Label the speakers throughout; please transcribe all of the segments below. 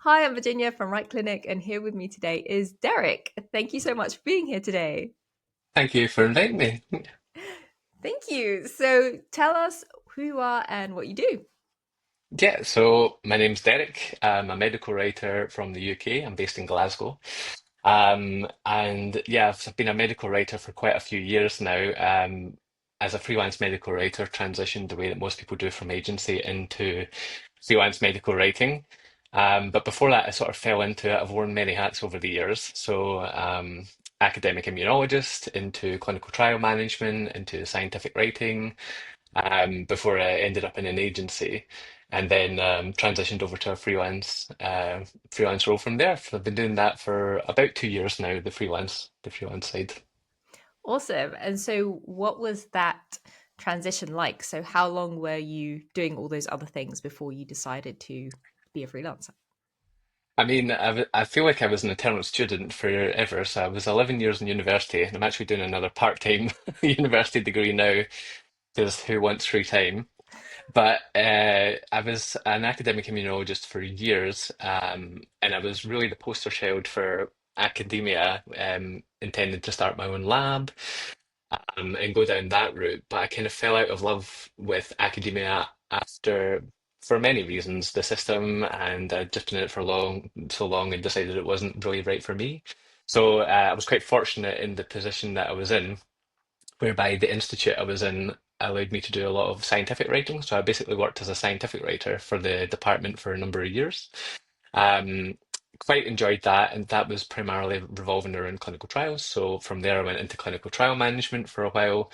Speaker 1: Hi, I'm Virginia from Right Clinic, and here with me today is Derek. Thank you so much for being here today.
Speaker 2: Thank you for inviting me.
Speaker 1: Thank you. So, tell us who you are and what you do.
Speaker 2: Yeah, so my name's Derek. I'm a medical writer from the UK. I'm based in Glasgow. And yeah, I've been a medical writer for quite a few years now. As a freelance medical writer, transitioned the way that most people do from agency into freelance medical writing. But before that, I sort of fell into it. I've worn many hats over the years. Academic immunologist, into clinical trial management, into scientific writing. Before I ended up in an agency, and then transitioned over to a freelance role from there. So I've been doing that for about 2 years now, the freelance side.
Speaker 1: Awesome. And so, what was that transition like? So, how long were you doing all those other things before you decided to be a freelancer?
Speaker 2: I mean, I feel like I was an eternal student forever. So I was 11 years in university, and I'm actually doing another part-time university degree now because who wants free time? But I was an academic immunologist for years, and I was really the poster child for academia, intending to start my own lab, and go down that route. But I kind of fell out of love with academia after, for many reasons, the system, and I'd just been in it for so long, and decided it wasn't really right for me. So I was quite fortunate in the position that I was in, whereby the institute I was in allowed me to do a lot of scientific writing. So I basically worked as a scientific writer for the department for a number of years. Um, Quite enjoyed that, and that was primarily revolving around clinical trials. So from there, I went into clinical trial management for a while,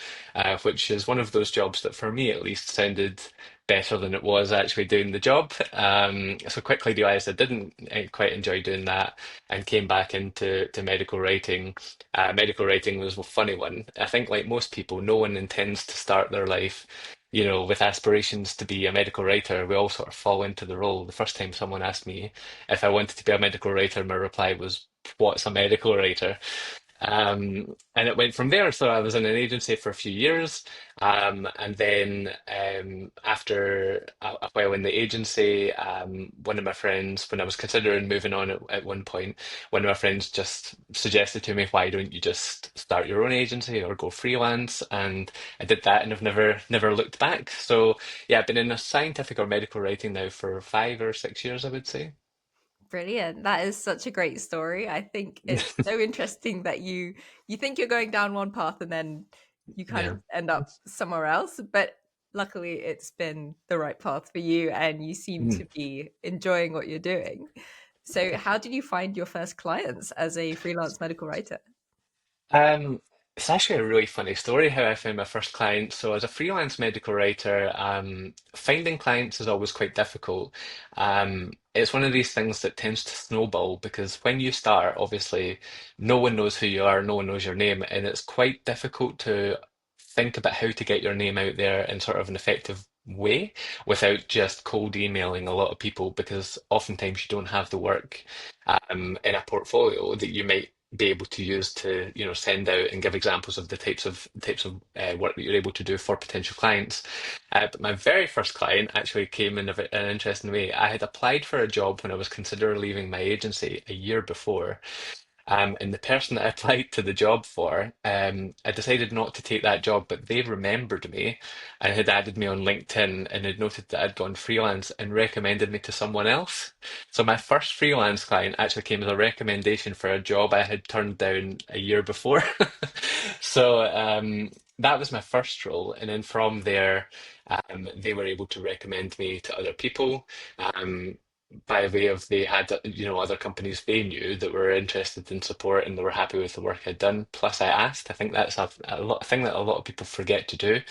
Speaker 2: which is one of those jobs that, for me at least, sounded better than it was actually doing the job. So quickly realised I didn't quite enjoy doing that, and came back into medical writing. Medical writing was a funny one. I think, like most people, no one intends to start their life, with aspirations to be a medical writer. We all sort of fall into the role. The first time someone asked me if I wanted to be a medical writer, my reply was, "What's a medical writer?" And it went from there. So I was in an agency for a few years. And then after a while in the agency, one of my friends, when I was considering moving on at one point, one of my friends just suggested to me, why don't you just start your own agency or go freelance? And I did that, and I've never looked back. So yeah, I've been in a scientific or medical writing now for 5 or 6 years, I would say.
Speaker 1: Brilliant. That is such a great story. I think it's so interesting that you think you're going down one path and then you kind
Speaker 2: Yeah.
Speaker 1: of end up somewhere else, but luckily it's been the right path for you and you seem
Speaker 2: Mm.
Speaker 1: to be enjoying what you're doing. So how did you find your first clients as a freelance medical writer?
Speaker 2: Um, it's actually a really funny story how I found my first client. So, as a freelance medical writer, finding clients is always quite difficult. It's one of these things that tends to snowball because when you start, obviously, no one knows who you are, no one knows your name, and it's quite difficult to think about how to get your name out there in sort of an effective way without just cold emailing a lot of people because oftentimes you don't have the work in a portfolio that you might be able to use to, send out and give examples of the types of work that you're able to do for potential clients. But my very first client actually came in an interesting way. I had applied for a job when I was considering leaving my agency a year before. And the person that I applied to the job for, I decided not to take that job, but they remembered me and had added me on LinkedIn and had noted that I'd gone freelance and recommended me to someone else. So my first freelance client actually came as a recommendation for a job I had turned down a year before. So that was my first role. And then from there, they were able to recommend me to other people. Um, by way of they had other companies they knew that were interested in support and they were happy with the work I'd done. Plus, I asked. I think that's a thing that a lot of people forget to do.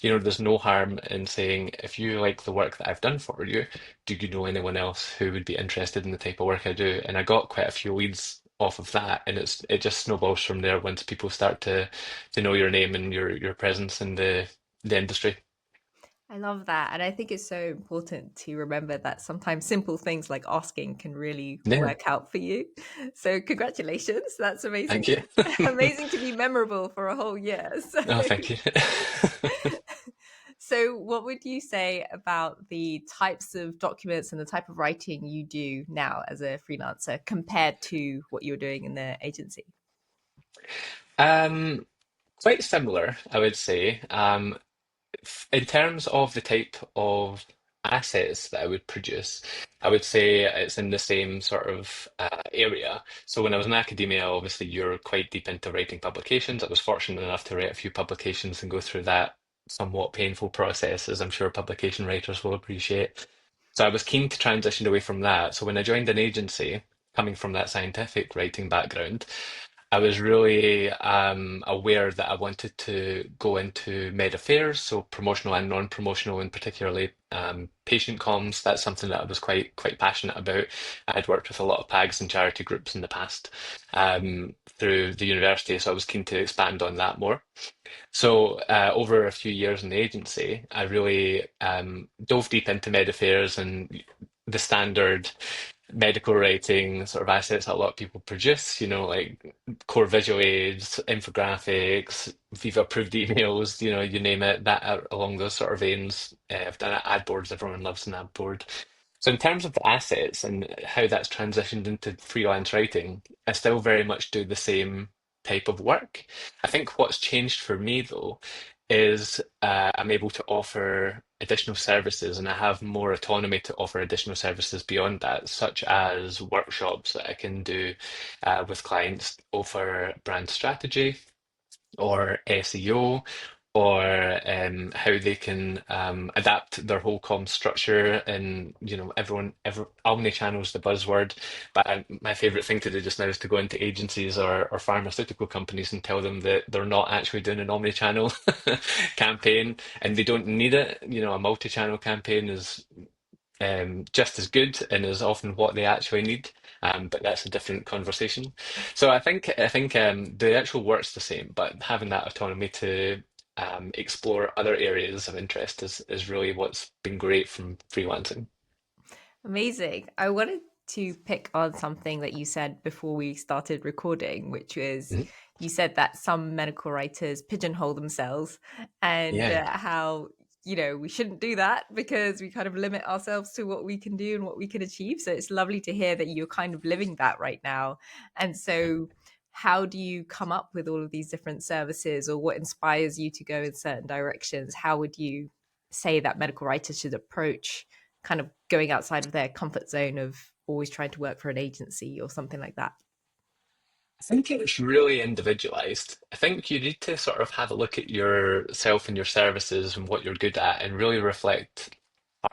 Speaker 2: There's no harm in saying, if you like the work that I've done for you, do you know anyone else who would be interested in the type of work I do? And I got quite a few leads off of that, and it just snowballs from there once people start to know your name and your presence in the industry.
Speaker 1: I love that. And I think it's so important to remember that sometimes simple things like asking can really
Speaker 2: Yeah,
Speaker 1: work out for you. So congratulations. That's
Speaker 2: thank
Speaker 1: amazing.
Speaker 2: you.
Speaker 1: Amazing to be memorable for a whole year. So
Speaker 2: Oh, thank you.
Speaker 1: So, what would you say about the types of documents and the type of writing you do now as a freelancer compared to what you were doing in the agency?
Speaker 2: Um, Quite similar, I would say. In terms of the type of assets that I would produce, I would say it's in the same sort of area. So when I was in academia, obviously you're quite deep into writing publications. I was fortunate enough to write a few publications and go through that somewhat painful process, as I'm sure publication writers will appreciate. So I was keen to transition away from that. So when I joined an agency, coming from that scientific writing background, I was really aware that I wanted to go into med affairs, so promotional and non-promotional, and particularly patient comms. That's something that I was quite passionate about. I had worked with a lot of PAGs and charity groups in the past through the university, so I was keen to expand on that more. So over a few years in the agency, I really dove deep into med affairs and the standard medical writing sort of assets that a lot of people produce, like core visual aids, infographics, Viva approved emails, you name it, that along those sort of veins. I've done ad boards, everyone loves an ad board. So in terms of the assets and how that's transitioned into freelance writing, I still very much do the same type of work. I think what's changed for me though is I'm able to offer additional services and I have more autonomy to offer additional services beyond that, such as workshops that I can do with clients over brand strategy or SEO or how they can adapt their whole comm structure. And omni-channel is the buzzword, but my favorite thing to do just now is to go into agencies or pharmaceutical companies and tell them that they're not actually doing an omni-channel campaign and they don't need it. A multi-channel campaign is just as good and is often what they actually need. But that's a different conversation. So I think the actual work's the same, but having that autonomy to explore other areas of interest is really what's been great from freelancing.
Speaker 1: Amazing. I wanted to pick on something that you said before we started recording, which was
Speaker 2: Mhm.
Speaker 1: you said that some medical writers pigeonhole themselves and
Speaker 2: Yeah.
Speaker 1: how, we shouldn't do that because we kind of limit ourselves to what we can do and what we can achieve. So it's lovely to hear that you're kind of living that right now. And so, how do you come up with all of these different services or what inspires you to go in certain directions? How would you say that medical writers should approach kind of going outside of their comfort zone of always trying to work for an agency or something like that?
Speaker 2: I think it's really individualized. I think you need to sort of have a look at yourself and your services and what you're good at and really reflect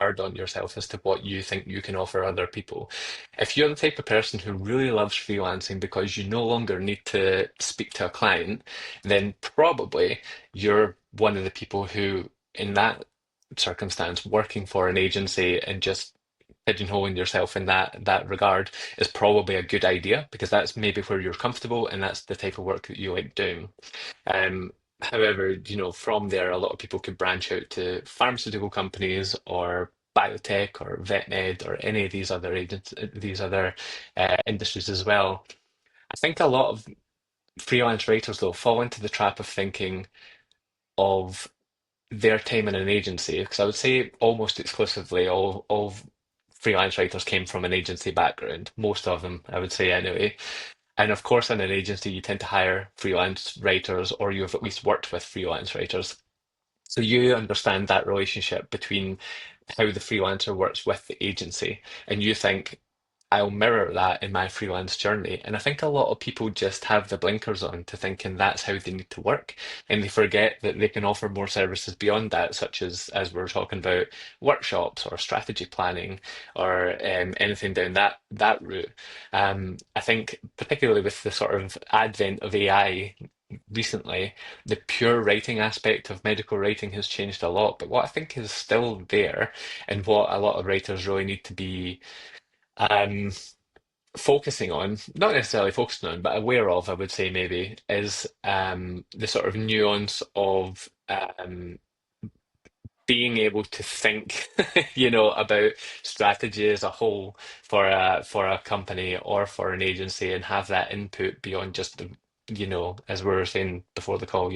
Speaker 2: hard on yourself as to what you think you can offer other people. If you're the type of person who really loves freelancing because you no longer need to speak to a client, then probably you're one of the people who, in that circumstance, working for an agency and just pigeonholing yourself in that regard is probably a good idea because that's maybe where you're comfortable and that's the type of work that you like doing. However, from there, a lot of people could branch out to pharmaceutical companies or biotech or vet med or any of these other industries as well. I think a lot of freelance writers, though, fall into the trap of thinking of their time in an agency, because I would say almost exclusively all freelance writers came from an agency background. Most of them, I would say anyway. And of course, in an agency, you tend to hire freelance writers, or you've at least worked with freelance writers. So you understand that relationship between how the freelancer works with the agency, and you think, I'll mirror that in my freelance journey. And I think a lot of people just have the blinkers on to thinking that's how they need to work, and they forget that they can offer more services beyond that, such as we're talking about workshops or strategy planning or anything down that route. I think particularly with the sort of advent of AI recently, the pure writing aspect of medical writing has changed a lot. But what I think is still there, and what a lot of writers really need to be um, focusing on, not necessarily focusing on, but aware of, I would say maybe, is the sort of nuance of being able to think, about strategy as a whole for a company or for an agency and have that input beyond just as we were saying before the call,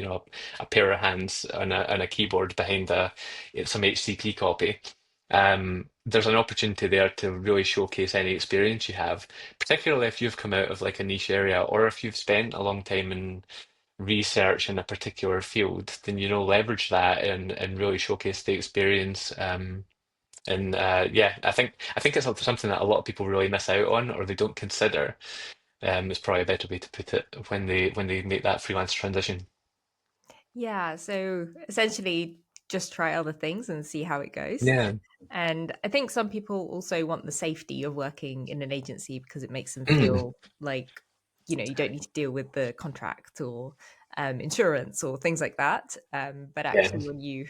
Speaker 2: a pair of hands and a keyboard behind some HCP copy. There's an opportunity there to really showcase any experience you have, particularly if you've come out of like a niche area or if you've spent a long time in research in a particular field, then leverage that and really showcase the experience. And yeah, I think it's something that a lot of people really miss out on or they don't consider. It's probably a better way to put it when they make that freelance transition.
Speaker 1: Yeah, so essentially just try other things and see how it goes.
Speaker 2: Yeah.
Speaker 1: And I think some people also want the safety of working in an agency because it makes them
Speaker 2: Mm,
Speaker 1: feel like, you don't need to deal with the contract or insurance or things like that. But
Speaker 2: yeah.
Speaker 1: actually, when you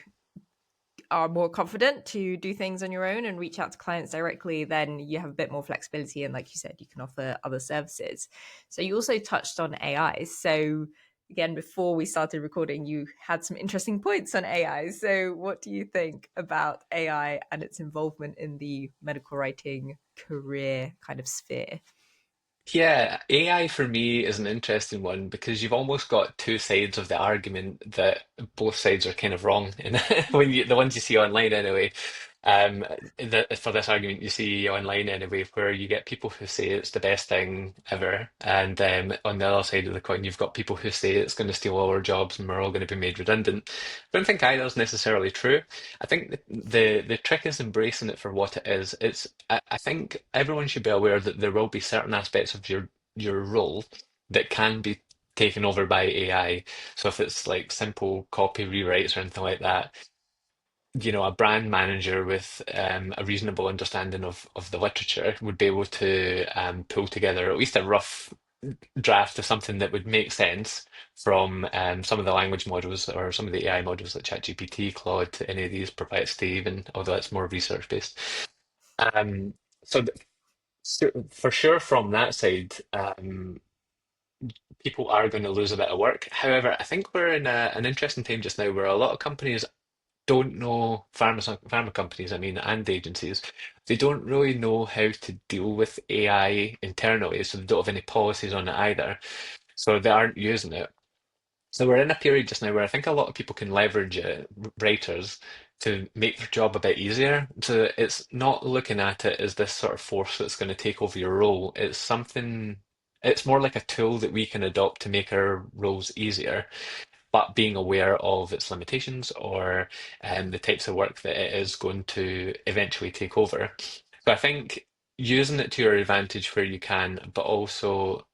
Speaker 1: are more confident to do things on your own and reach out to clients directly, then you have a bit more flexibility. And like you said, you can offer other services. So you also touched on AI. So again, before we started recording, you had some interesting points on AI. So what do you think about AI and its involvement in the medical writing career kind of sphere?
Speaker 2: Yeah, AI for me is an interesting one because you've almost got two sides of the argument that both sides are kind of wrong. And the ones you see online anyway, um, for this argument you see online anyway, where you get people who say it's the best thing ever, and on the other side of the coin, you've got people who say it's going to steal all our jobs and we're all going to be made redundant. I don't think either is necessarily true. I think the trick is embracing it for what it is. I think everyone should be aware that there will be certain aspects of your role that can be taken over by AI. So if it's like simple copy rewrites or anything like that, a brand manager with a reasonable understanding of the literature would be able to pull together at least a rough draft of something that would make sense from some of the language models or some of the AI models like ChatGPT, Claude, any of these, Perplexity even, although it's more research based. Um, so, for sure from that side, people are going to lose a bit of work. However, I think we're in an interesting time just now where a lot of companies don't know, pharma companies, I mean, and agencies, they don't really know how to deal with AI internally, so they don't have any policies on it either. So they aren't using it. So we're in a period just now where I think a lot of people can leverage it, writers, to make their job a bit easier. So it's not looking at it as this sort of force that's going to take over your role. It's more like a tool that we can adopt to make our roles easier, but being aware of its limitations or the types of work that it is going to eventually take over. So I think using it to your advantage where you can, but also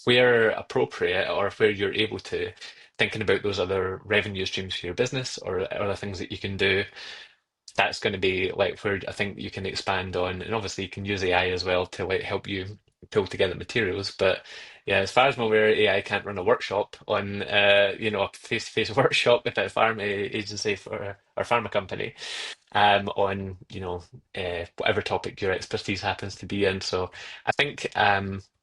Speaker 2: where appropriate or where you're able to, thinking about those other revenue streams for your business or other things that you can do, that's going to be like where I think you can expand on. And obviously you can use AI as well to like help you pull together materials. But yeah, as far as I'm aware, AI can't run a workshop on a face-to-face workshop at a pharma agency for or pharma company on whatever topic your expertise happens to be in. So I think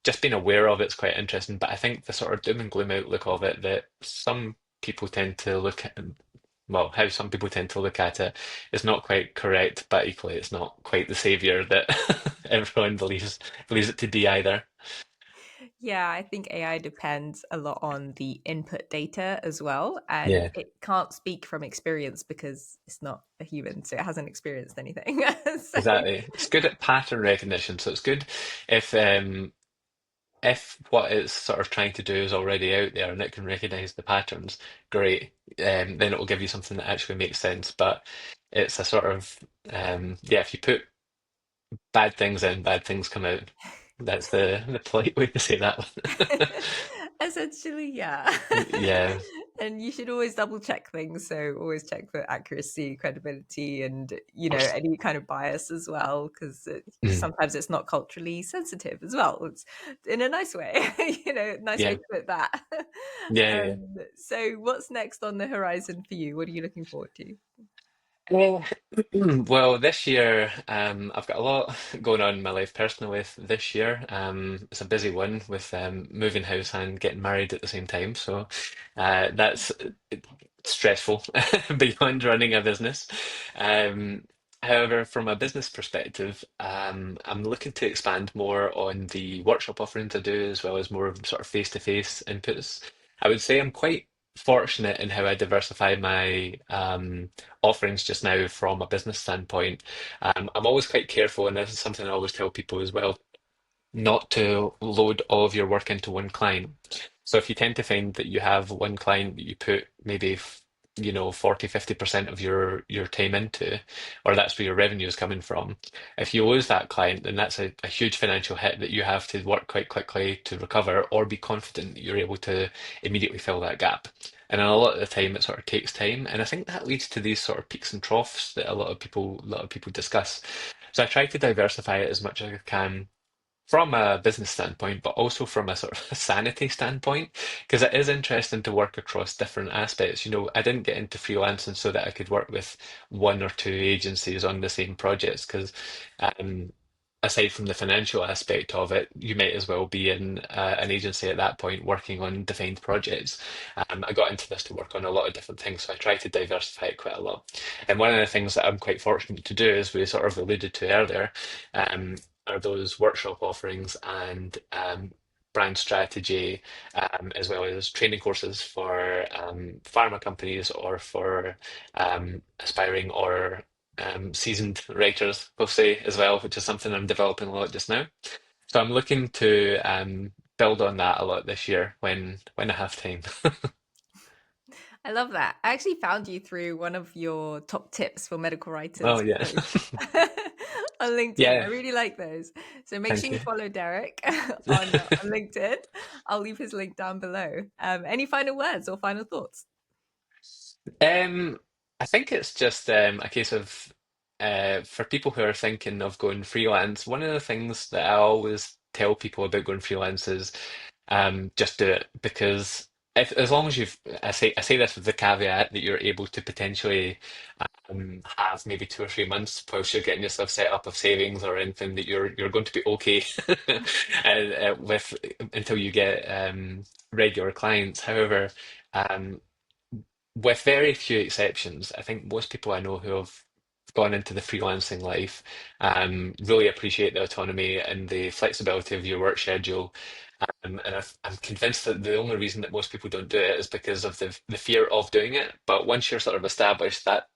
Speaker 2: just being aware of it's quite interesting. But I think the sort of doom and gloom outlook of it that some people tend to look at, well, how some people tend to look at it is not quite correct, but equally it's not quite the savior that everyone believes it to be either.
Speaker 1: Yeah, I think AI depends a lot on the input data as well. And
Speaker 2: Yeah,
Speaker 1: it can't speak from experience because it's not a human, so it hasn't experienced anything. So,
Speaker 2: exactly. It's good at pattern recognition, so it's good if if what it's sort of trying to do is already out there and it can recognize the patterns, great. Then it will give you something that actually makes sense. But it's a sort of yeah, if you put bad things in, bad things come out. That's the polite way to say that one.
Speaker 1: essentially, yeah.
Speaker 2: Yeah.
Speaker 1: And you should always double check things. So always check for accuracy, credibility, and any kind of bias as well, because
Speaker 2: Mm.
Speaker 1: sometimes it's not culturally sensitive as well. It's in a nice way, nice way
Speaker 2: Yeah.
Speaker 1: to put that.
Speaker 2: Yeah, yeah,
Speaker 1: So what's next on the horizon for you? What are you looking forward to?
Speaker 2: yeah. Well, this year, I've got a lot going on in my life personally this year. It's a busy one with moving house and getting married at the same time. So that's stressful beyond running a business. Um, However, from a business perspective, I'm looking to expand more on the workshop offerings I do, as well as more of sort of face-to-face inputs. I would say I'm quite fortunate in how I diversify my offerings just now from a business standpoint. I'm always quite careful, and this is something I always tell people as well, not to load all of your work into one client. So if you tend to find that you have one client that you put maybe 40-50% of your time into, or that's where your revenue is coming from. If you lose that client, then that's a huge financial hit that you have to work quite quickly to recover or be confident that you're able to immediately fill that gap. And a lot of the time it sort of takes time. And I think that leads to these sort of peaks and troughs that a lot of people discuss. So I try to diversify it as much as I can from a business standpoint, but also from a sort of sanity standpoint, because it is interesting to work across different aspects. I didn't get into freelancing so that I could work with one or two agencies on the same projects, because um, aside from the financial aspect of it, you might as well be in an agency at that point working on defined projects. I got into this to work on a lot of different things, so I try to diversify it quite a lot. And one of the things that I'm quite fortunate to do, as we sort of alluded to earlier, um, are those workshop offerings and brand strategy, as well as training courses for pharma companies or for aspiring or seasoned writers, we'll say, as well, which is something I'm developing a lot just now. So I'm looking to build on that a lot this year when I have time.
Speaker 1: I love that. I actually found you through one of your top tips for medical
Speaker 2: Oh
Speaker 1: writers
Speaker 2: yeah,
Speaker 1: posts on LinkedIn. I
Speaker 2: yeah.
Speaker 1: really like those. So make
Speaker 2: Thank
Speaker 1: sure you
Speaker 2: you.
Speaker 1: follow Derek on LinkedIn. I'll leave his link down below. Any final words or final thoughts?
Speaker 2: Um, I think it's just a case of for people who are thinking of going freelance, one of the things that I always tell people about going freelance is just do it, because as long as I say this with the caveat that you're able to potentially have maybe 2 or 3 months whilst you're getting yourself set up of savings or anything, that you're going to be okay with until you get regular clients. However, um, with very few exceptions, I think most people I know who have gone into the freelancing life really appreciate the autonomy and the flexibility of your work schedule. And I'm convinced that the only reason that most people don't do it is because of the fear of doing it. But once you're sort of established, that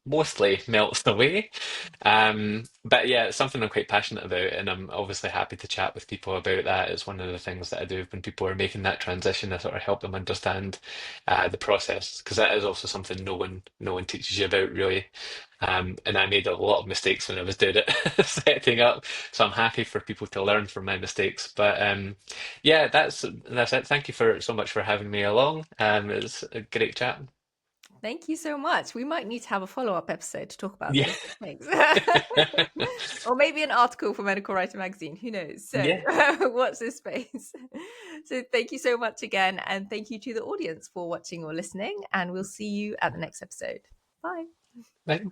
Speaker 2: mostly melts away. But yeah, it's something I'm quite passionate about, and I'm obviously happy to chat with people about that. It's one of the things that I do when people are making that transition. I sort of help them understand the process, because that is also something no one teaches you about really. And I made a lot of mistakes when I was doing it, setting up. So I'm happy for people to learn from my mistakes. But yeah, that's it. Thank you for so much for having me along. It's a great chat.
Speaker 1: Thank you so much. We might need to have a follow-up episode to talk about
Speaker 2: Yeah.
Speaker 1: those mistakes. Or maybe an article for Medical Writing Magazine. Who knows? So
Speaker 2: Yeah.
Speaker 1: watch this space. So thank you so much again. And thank you to the audience for watching or listening. And we'll see you at the next episode. Bye.
Speaker 2: Right.